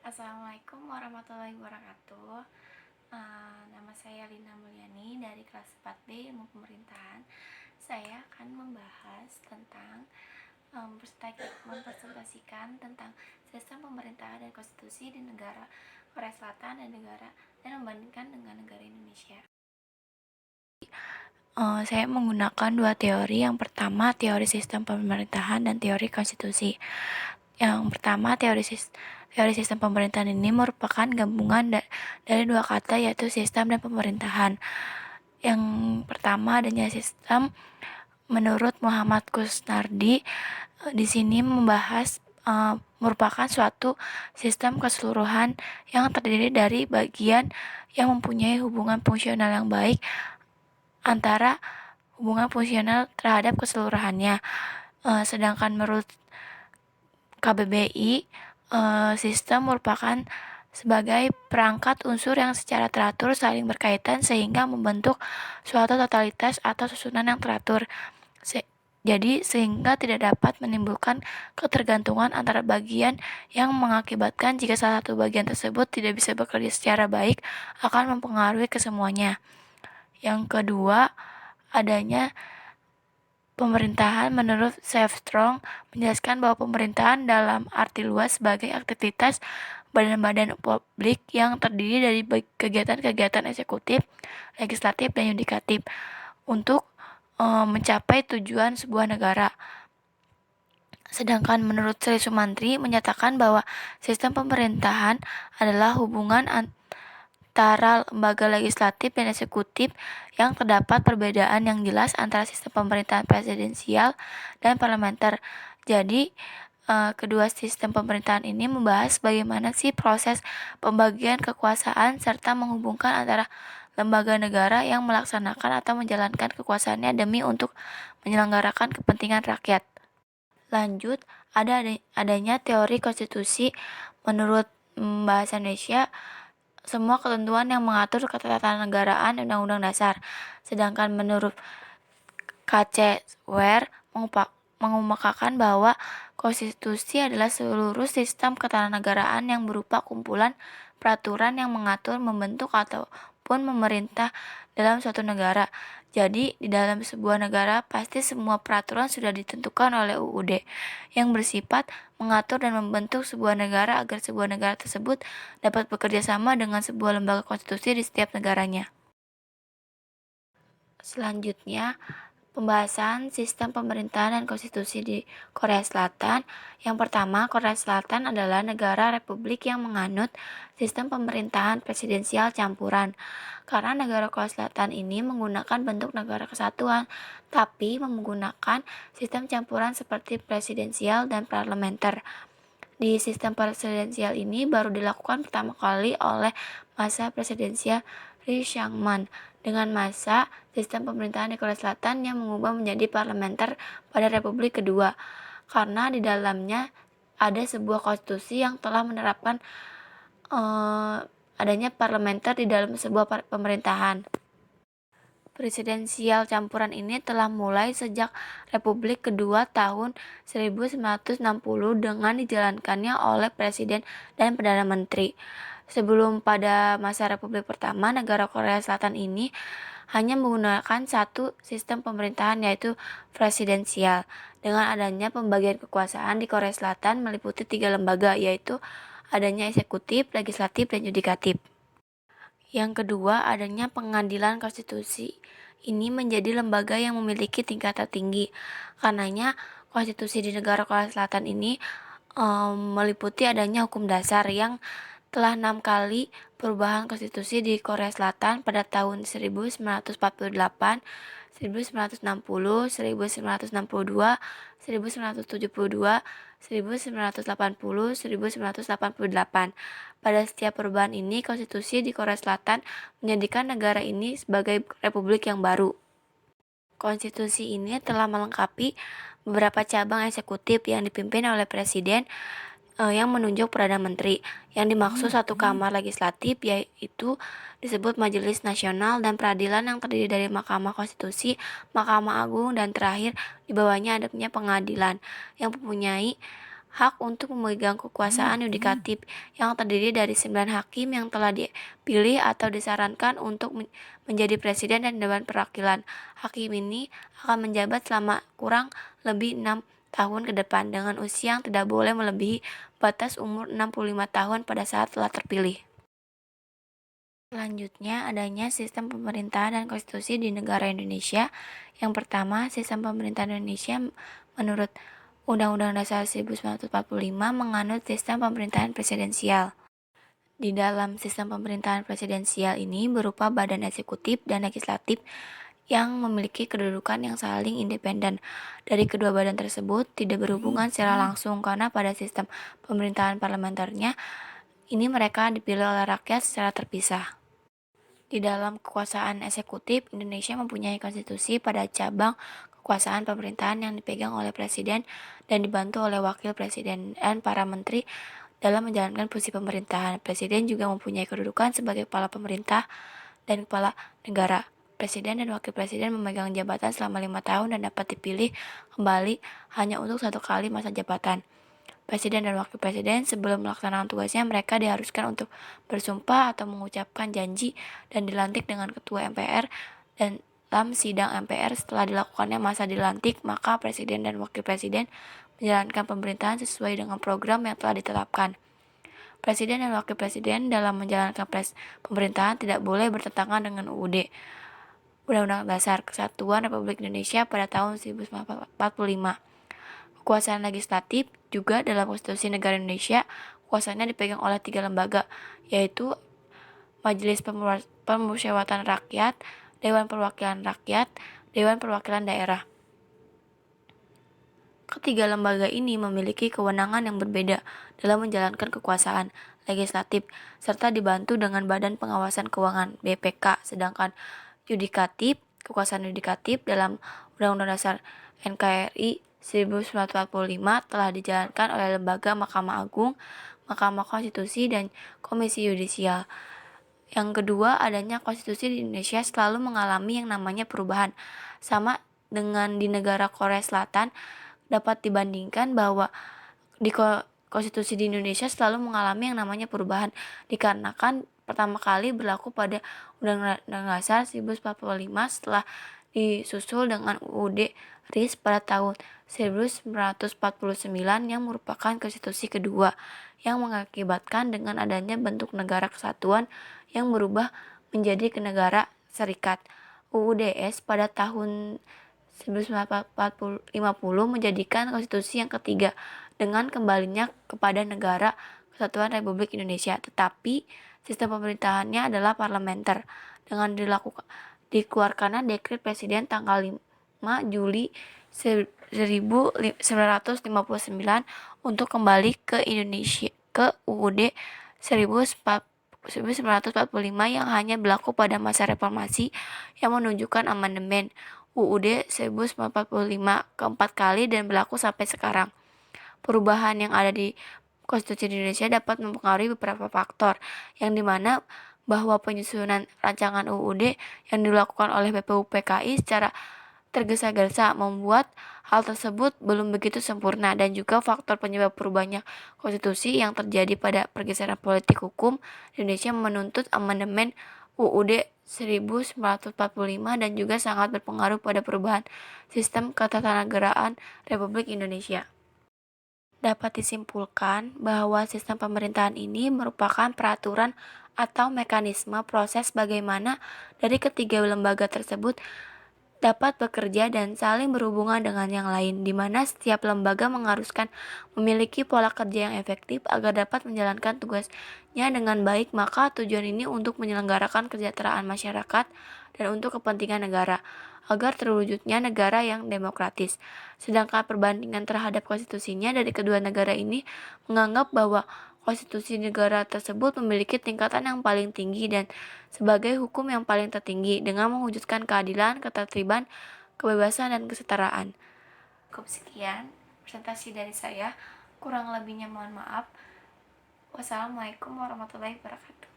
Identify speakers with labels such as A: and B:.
A: Assalamualaikum warahmatullahi wabarakatuh. Nama saya Lina Mulyani dari kelas 4B Ilmu Pemerintahan. Saya akan membahas tentang mempresentasikan tentang sistem pemerintahan dan konstitusi di negara Korea Selatan dan membandingkan dengan negara Indonesia. Saya menggunakan dua teori. Yang pertama, teori sistem pemerintahan dan teori konstitusi. Yang pertama, teori sistem pemerintahan ini merupakan gabungan dari dua kata, yaitu sistem dan pemerintahan. Yang pertama, adanya sistem menurut Muhammad Kusnardi di sini merupakan suatu sistem keseluruhan yang terdiri dari bagian yang mempunyai hubungan fungsional yang baik antara hubungan fungsional terhadap keseluruhannya. Sedangkan menurut KBBI, sistem merupakan sebagai perangkat unsur yang secara teratur saling berkaitan sehingga membentuk suatu totalitas atau susunan yang teratur. Jadi sehingga tidak dapat menimbulkan ketergantungan antara bagian yang mengakibatkan jika salah satu bagian tersebut tidak bisa bekerja secara baik akan mempengaruhi kesemuanya. Yang kedua, adanya pemerintahan menurut Strong menjelaskan bahwa pemerintahan dalam arti luas sebagai aktivitas badan-badan publik yang terdiri dari kegiatan-kegiatan eksekutif, legislatif, dan yudikatif untuk mencapai tujuan sebuah negara. Sedangkan menurut Sri Sumantri menyatakan bahwa sistem pemerintahan adalah hubungan antara lembaga legislatif dan eksekutif yang terdapat perbedaan yang jelas antara sistem pemerintahan presidensial dan parlementer. Jadi, kedua sistem pemerintahan ini membahas bagaimana sih proses pembagian kekuasaan serta menghubungkan antara lembaga negara yang melaksanakan atau menjalankan kekuasaannya demi untuk menyelenggarakan kepentingan rakyat. Lanjut, adanya teori konstitusi. Menurut bahasa Indonesia, semua ketentuan yang mengatur ketatanegaraan Undang-Undang Dasar. Sedangkan menurut KC Ware mengemukakan bahwa konstitusi adalah seluruh sistem ketatanegaraan yang berupa kumpulan peraturan yang mengatur, membentuk, ataupun memerintah dalam suatu negara. Jadi, di dalam sebuah negara pasti semua peraturan sudah ditentukan oleh UUD yang bersifat mengatur dan membentuk sebuah negara agar sebuah negara tersebut dapat bekerja sama dengan sebuah lembaga konstitusi di setiap negaranya. Selanjutnya, pembahasan sistem pemerintahan dan konstitusi di Korea Selatan. Yang pertama, Korea Selatan adalah negara republik yang menganut sistem pemerintahan presidensial campuran. Karena negara Korea Selatan ini menggunakan bentuk negara kesatuan, tapi menggunakan sistem campuran seperti presidensial dan parlementer. Di sistem presidensial ini baru dilakukan pertama kali oleh masa presidensial Lee Chang-man dengan masa sistem pemerintahan di Korea Selatan yang mengubah menjadi parlementer pada Republik Kedua, karena di dalamnya ada sebuah konstitusi yang telah menerapkan adanya parlementer di dalam sebuah pemerintahan. Presidensial campuran ini telah mulai sejak Republik Kedua tahun 1960 dengan dijalankannya oleh Presiden dan Perdana Menteri. Sebelum pada masa Republik Pertama, negara Korea Selatan ini hanya menggunakan satu sistem pemerintahan, yaitu presidensial. Dengan adanya pembagian kekuasaan di Korea Selatan meliputi 3 lembaga, yaitu adanya eksekutif, legislatif, dan yudikatif. Yang kedua, adanya pengadilan konstitusi. Ini menjadi lembaga yang memiliki tingkat tertinggi. Karenanya, konstitusi di negara Korea Selatan ini meliputi adanya hukum dasar yang telah 6 kali perubahan konstitusi di Korea Selatan pada tahun 1948, 1960, 1962, 1972, 1980, 1988. Pada setiap perubahan ini, konstitusi di Korea Selatan menjadikan negara ini sebagai republik yang baru. Konstitusi ini telah melengkapi beberapa cabang eksekutif yang dipimpin oleh presiden yang menunjuk Perdana Menteri. Yang dimaksud satu kamar legislatif yaitu disebut Majelis Nasional, dan peradilan yang terdiri dari Mahkamah Konstitusi, Mahkamah Agung, dan terakhir di bawahnya adanya pengadilan yang mempunyai hak untuk memegang kekuasaan yudikatif yang terdiri dari 9 hakim yang telah dipilih atau disarankan untuk menjadi presiden dan Dewan Perwakilan. Hakim ini akan menjabat selama kurang lebih 6 tahun ke depan dengan usia yang tidak boleh melebihi batas umur 65 tahun pada saat telah terpilih. Selanjutnya, adanya sistem pemerintahan dan konstitusi di negara Indonesia. Yang pertama, sistem pemerintahan Indonesia menurut Undang-Undang Dasar 1945 menganut sistem pemerintahan presidensial. Di dalam sistem pemerintahan presidensial ini berupa badan eksekutif dan legislatif yang memiliki kedudukan yang saling independen. Dari kedua badan tersebut tidak berhubungan secara langsung karena pada sistem pemerintahan parlementernya ini mereka dipilih oleh rakyat secara terpisah. Di dalam kekuasaan eksekutif, Indonesia mempunyai konstitusi pada cabang kekuasaan pemerintahan yang dipegang oleh presiden dan dibantu oleh wakil presiden dan para menteri dalam menjalankan fungsi pemerintahan. Presiden juga mempunyai kedudukan sebagai kepala pemerintah dan kepala negara. Presiden dan wakil presiden memegang jabatan selama 5 tahun dan dapat dipilih kembali hanya untuk 1 kali masa jabatan. Presiden dan wakil presiden sebelum melaksanakan tugasnya mereka diharuskan untuk bersumpah atau mengucapkan janji dan dilantik dengan ketua MPR dan dalam sidang MPR setelah dilakukannya masa dilantik maka presiden dan wakil presiden menjalankan pemerintahan sesuai dengan program yang telah ditetapkan. Presiden dan wakil presiden dalam menjalankan pemerintahan tidak boleh bertentangan dengan UUD Undang-Undang Dasar Kesatuan Republik Indonesia pada tahun 1945. Kekuasaan legislatif juga dalam konstitusi negara Indonesia, kekuasaannya dipegang oleh 3 lembaga, yaitu Majelis Permusyawaratan Rakyat, Dewan Perwakilan Rakyat, Dewan Perwakilan Daerah. Ketiga lembaga ini memiliki kewenangan yang berbeda dalam menjalankan kekuasaan legislatif, serta dibantu dengan Badan Pengawasan Keuangan (BPK), sedangkan kekuasaan yudikatif dalam Undang-Undang Dasar NKRI 1945 telah dijalankan oleh lembaga Mahkamah Agung, Mahkamah Konstitusi, dan Komisi Yudisial. Yang kedua, adanya konstitusi di Indonesia selalu mengalami yang namanya perubahan. Sama dengan di negara Korea Selatan, dapat dibandingkan bahwa di konstitusi di Indonesia selalu mengalami yang namanya perubahan, dikarenakan pertama kali berlaku pada Undang-Undang Dasar 1945 setelah disusul dengan UUD RIS pada tahun 1949 yang merupakan konstitusi kedua yang mengakibatkan dengan adanya bentuk negara kesatuan yang berubah menjadi negara serikat. UUDS pada tahun 1950 menjadikan konstitusi yang ketiga dengan kembalinya kepada negara kesatuan Republik Indonesia, tetapi sistem pemerintahannya adalah parlementer dengan dikeluarkannya dekret presiden tanggal 5 Juli 1959 untuk kembali ke Indonesia ke UUD 1945 yang hanya berlaku pada masa reformasi yang menunjukkan amandemen UUD 1945 keempat kali dan berlaku sampai sekarang. Perubahan yang ada di Konstitusi Indonesia dapat mempengaruhi beberapa faktor, yang dimana bahwa penyusunan rancangan UUD yang dilakukan oleh BPUPKI secara tergesa-gesa membuat hal tersebut belum begitu sempurna, dan juga faktor penyebab perubahannya konstitusi yang terjadi pada pergeseran politik hukum Indonesia menuntut amandemen UUD 1945 dan juga sangat berpengaruh pada perubahan sistem ketatanegaraan Republik Indonesia. Dapat disimpulkan bahwa sistem pemerintahan ini merupakan peraturan atau mekanisme proses bagaimana dari ketiga lembaga tersebut dapat bekerja dan saling berhubungan dengan yang lain, di mana setiap lembaga mengharuskan memiliki pola kerja yang efektif agar dapat menjalankan tugasnya dengan baik. Maka tujuan ini untuk menyelenggarakan kesejahteraan masyarakat dan untuk kepentingan negara, agar terwujudnya negara yang demokratis. Sedangkan perbandingan terhadap konstitusinya dari kedua negara ini menganggap bahwa konstitusi negara tersebut memiliki tingkatan yang paling tinggi dan sebagai hukum yang paling tertinggi dengan mewujudkan keadilan, ketertiban, kebebasan, dan kesetaraan. Cukup sekian presentasi dari saya. Kurang lebihnya mohon maaf. Wassalamualaikum warahmatullahi wabarakatuh.